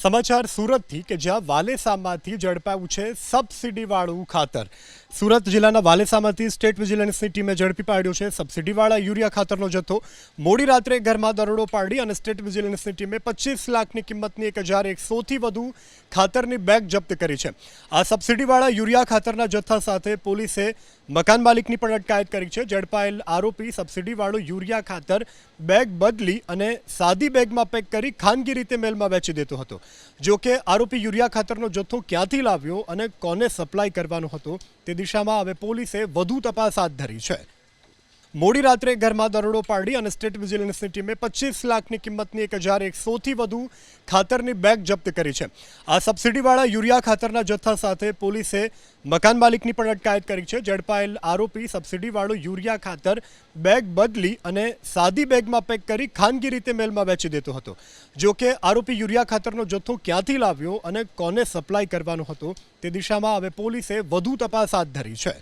સમાચાર સુરતથી કે જ્યાં વાલેસામાંથી ઝડપાયું છે સબસિડીવાળું ખાતર। સુરત જિલ્લાના વાલેસામાંથી સ્ટેટ વિજિલન્સની ટીમે ઝડપી પાડ્યો છે સબસિડીવાળા યુરિયા ખાતરનો જથ્થો। મોડી રાત્રે ઘરમાં દરોડો પાડી અને સ્ટેટ વિજિલન્સની ટીમે 25 લાખની કિંમતની 1100થી વધુ ખાતરની બેગ જપ્ત કરી છે। આ સબસિડીવાળા યુરિયા ખાતરના જથ્થા સાથે પોલીસે મકાન માલિકની પણ અટકાયત કરી છે। ઝડપાયેલ આરોપી સબસિડીવાળું યુરિયા ખાતર બેગ બદલી અને સાદી બેગમાં પેક કરી ખાનગી રીતે મેલમાં વેચી દેતો હતો। જો કે આરોપી યુરિયા ખાતરનો જથ્થો ક્યાંથી લાવ્યો અને કોને સપ્લાય કરવાનો હતો તે દિશામાં હવે પોલીસે વધુ તપાસ હાથ ધરી છે। મોડી રાત્રે ઘરમાં દરોડો પાડી અને સ્ટેટ વિજિલન્સની ટીમે 25 લાખની કિંમતની 1100થી વધુ ખાતરની બેગ જપ્ત કરી છે। આ સબસિડીવાળા યુરિયા ખાતરના જથ્થા સાથે પોલીસે મકાન માલિકની પણ અટકાયત કરી છે। ઝડપાયેલ આરોપી સબસિડીવાળું યુરિયા ખાતર બેગ બદલી અને સાદી બેગમાં પેક કરી ખાનગી રીતે મેલમાં વેચી દેતો હતો। જો કે આરોપી યુરિયા ખાતરનો જથ્થો ક્યાંથી લાવ્યો અને કોને સપ્લાય કરવાનો હતો તે દિશામાં હવે પોલીસે વધુ તપાસ હાથ ધરી છે।